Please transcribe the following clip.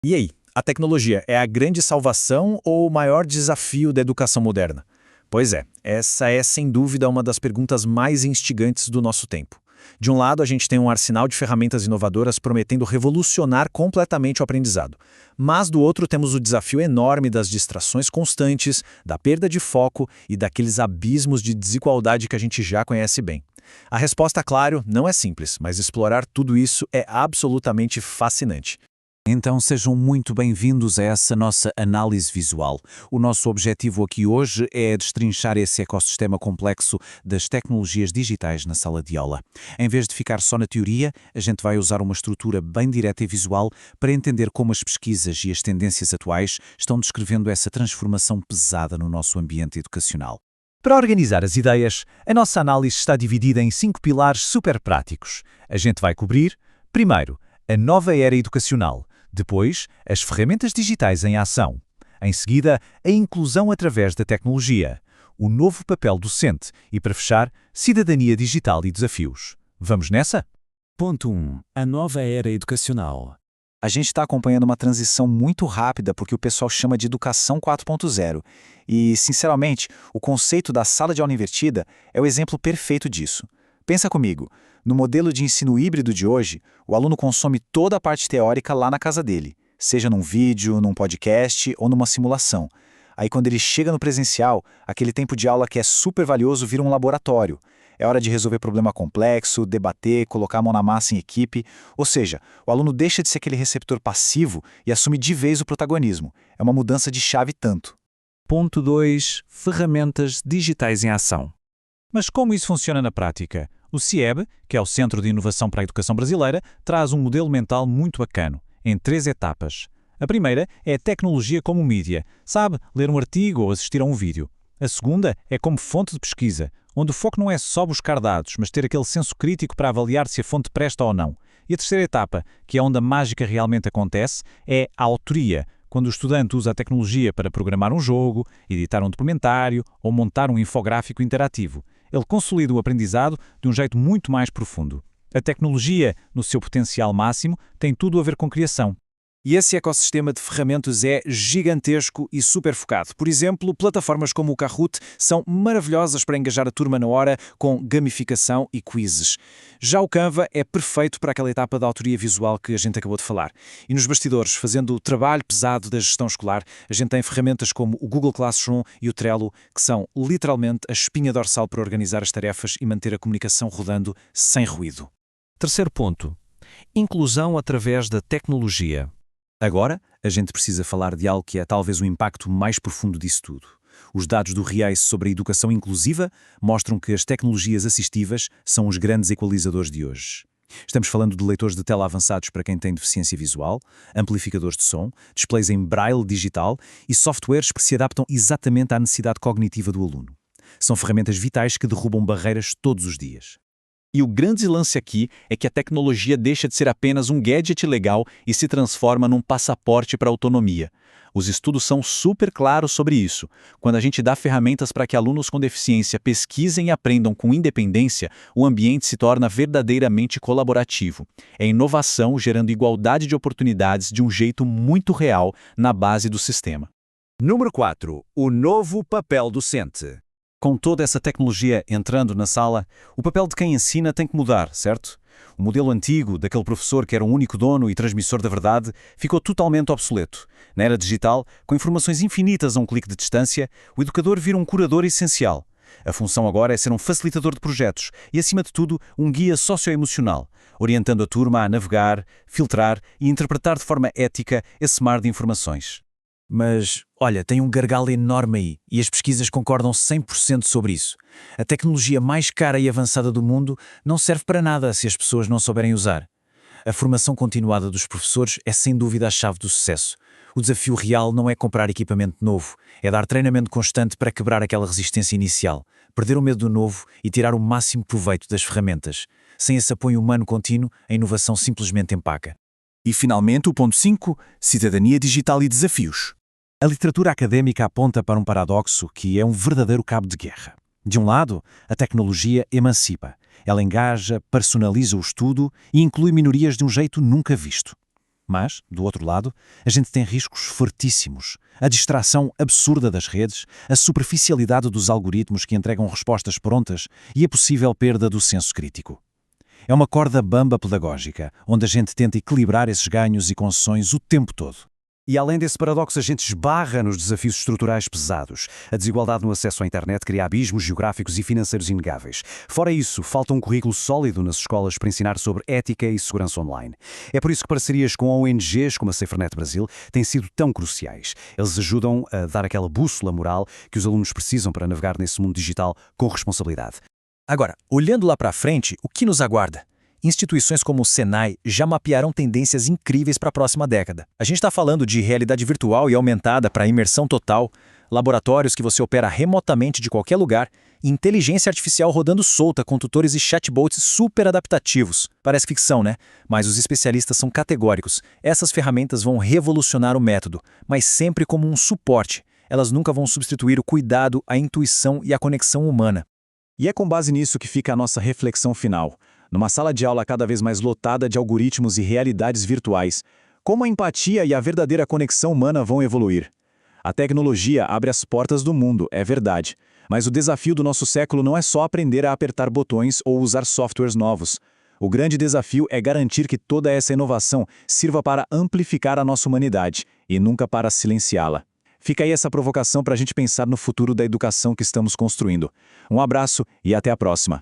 E aí, a tecnologia é a grande salvação ou o maior desafio da educação moderna? Pois é, essa é sem dúvida uma das perguntas mais instigantes do nosso tempo. De um lado, a gente tem um arsenal de ferramentas inovadoras prometendo revolucionar completamente o aprendizado. Mas do outro, temos o desafio enorme das distrações constantes, da perda de foco e daqueles abismos de desigualdade que a gente já conhece bem. A resposta, claro, não é simples, mas explorar tudo isso é absolutamente fascinante. Então sejam muito bem-vindos a essa nossa análise visual. O nosso objetivo aqui hoje é destrinchar esse ecossistema complexo das tecnologias digitais na sala de aula. Em vez de ficar só na teoria, a gente vai usar uma estrutura bem direta e visual para entender como as pesquisas e as tendências atuais estão descrevendo essa transformação pesada no nosso ambiente educacional. Para organizar as ideias, a nossa análise está dividida em 5 pilares super práticos. A gente vai cobrir, primeiro, a nova era educacional, depois, as ferramentas digitais em ação, em seguida, a inclusão através da tecnologia, o novo papel docente e, para fechar, cidadania digital e desafios. Vamos nessa? Ponto 1. A nova era educacional. A gente está acompanhando uma transição muito rápida porque o pessoal chama de educação 4.0. E, sinceramente, o conceito da sala de aula invertida é o exemplo perfeito disso. Pensa comigo, no modelo de ensino híbrido de hoje, o aluno consome toda a parte teórica lá na casa dele, seja num vídeo, num podcast ou numa simulação. Aí quando ele chega no presencial, aquele tempo de aula que é super valioso vira um laboratório. É hora de resolver problema complexo, debater, colocar a mão na massa em equipe. Ou seja, o aluno deixa de ser aquele receptor passivo e assume de vez o protagonismo. É uma mudança de chave tanto. Ponto 2. Ferramentas digitais em ação. Mas como isso funciona na prática? O CIEB, que é o Centro de Inovação para a Educação Brasileira, traz um modelo mental muito bacano, em 3 etapas. A primeira é a tecnologia como mídia, sabe, ler um artigo ou assistir a um vídeo. A segunda é como fonte de pesquisa, onde o foco não é só buscar dados, mas ter aquele senso crítico para avaliar se a fonte presta ou não. E a terceira etapa, que é onde a mágica realmente acontece, é a autoria, quando o estudante usa a tecnologia para programar um jogo, editar um documentário ou montar um infográfico interativo. Ele consolida o aprendizado de um jeito muito mais profundo. A tecnologia, no seu potencial máximo, tem tudo a ver com criação. E esse ecossistema de ferramentas é gigantesco e super focado. Por exemplo, plataformas como o Kahoot são maravilhosas para engajar a turma na hora com gamificação e quizzes. Já o Canva é perfeito para aquela etapa da autoria visual que a gente acabou de falar. E nos bastidores, fazendo o trabalho pesado da gestão escolar, a gente tem ferramentas como o Google Classroom e o Trello, que são literalmente a espinha dorsal para organizar as tarefas e manter a comunicação rodando sem ruído. Terceiro ponto. Inclusão através da tecnologia. Agora, a gente precisa falar de algo que é talvez o impacto mais profundo disso tudo. Os dados do RIES sobre a educação inclusiva mostram que as tecnologias assistivas são os grandes equalizadores de hoje. Estamos falando de leitores de tela avançados para quem tem deficiência visual, amplificadores de som, displays em braille digital e softwares que se adaptam exatamente à necessidade cognitiva do aluno. São ferramentas vitais que derrubam barreiras todos os dias. E o grande lance aqui é que a tecnologia deixa de ser apenas um gadget legal e se transforma num passaporte para a autonomia. Os estudos são super claros sobre isso. Quando a gente dá ferramentas para que alunos com deficiência pesquisem e aprendam com independência, o ambiente se torna verdadeiramente colaborativo. É inovação gerando igualdade de oportunidades de um jeito muito real na base do sistema. Número 4. O novo papel docente. Com toda essa tecnologia entrando na sala, o papel de quem ensina tem que mudar, certo? O modelo antigo, daquele professor que era o único dono e transmissor da verdade, ficou totalmente obsoleto. Na era digital, com informações infinitas a um clique de distância, o educador vira um curador essencial. A função agora é ser um facilitador de projetos e, acima de tudo, um guia socioemocional, orientando a turma a navegar, filtrar e interpretar de forma ética esse mar de informações. Mas, olha, tem um gargalo enorme aí, e as pesquisas concordam 100% sobre isso. A tecnologia mais cara e avançada do mundo não serve para nada se as pessoas não souberem usar. A formação continuada dos professores é sem dúvida a chave do sucesso. O desafio real não é comprar equipamento novo, é dar treinamento constante para quebrar aquela resistência inicial, perder o medo do novo e tirar o máximo proveito das ferramentas. Sem esse apoio humano contínuo, a inovação simplesmente empaca. E, finalmente, o ponto 5, cidadania digital e desafios. A literatura acadêmica aponta para um paradoxo que é um verdadeiro cabo de guerra. De um lado, a tecnologia emancipa. Ela engaja, personaliza o estudo e inclui minorias de um jeito nunca visto. Mas, do outro lado, a gente tem riscos fortíssimos. A distração absurda das redes, a superficialidade dos algoritmos que entregam respostas prontas e a possível perda do senso crítico. É uma corda bamba pedagógica, onde a gente tenta equilibrar esses ganhos e concessões o tempo todo. E além desse paradoxo, a gente esbarra nos desafios estruturais pesados. A desigualdade no acesso à internet cria abismos geográficos e financeiros inegáveis. Fora isso, falta um currículo sólido nas escolas para ensinar sobre ética e segurança online. É por isso que parcerias com ONGs como a SaferNet Brasil têm sido tão cruciais. Eles ajudam a dar aquela bússola moral que os alunos precisam para navegar nesse mundo digital com responsabilidade. Agora, olhando lá para frente, o que nos aguarda? Instituições como o Senai já mapearam tendências incríveis para a próxima década. A gente está falando de realidade virtual e aumentada para imersão total, laboratórios que você opera remotamente de qualquer lugar, e inteligência artificial rodando solta com tutores e chatbots super adaptativos. Parece ficção, né? Mas os especialistas são categóricos. Essas ferramentas vão revolucionar o método, mas sempre como um suporte. Elas nunca vão substituir o cuidado, a intuição e a conexão humana. E é com base nisso que fica a nossa reflexão final. Numa sala de aula cada vez mais lotada de algoritmos e realidades virtuais, como a empatia e a verdadeira conexão humana vão evoluir? A tecnologia abre as portas do mundo, é verdade, mas o desafio do nosso século não é só aprender a apertar botões ou usar softwares novos. O grande desafio é garantir que toda essa inovação sirva para amplificar a nossa humanidade e nunca para silenciá-la. Fica aí essa provocação para a gente pensar no futuro da educação que estamos construindo. Um abraço e até a próxima.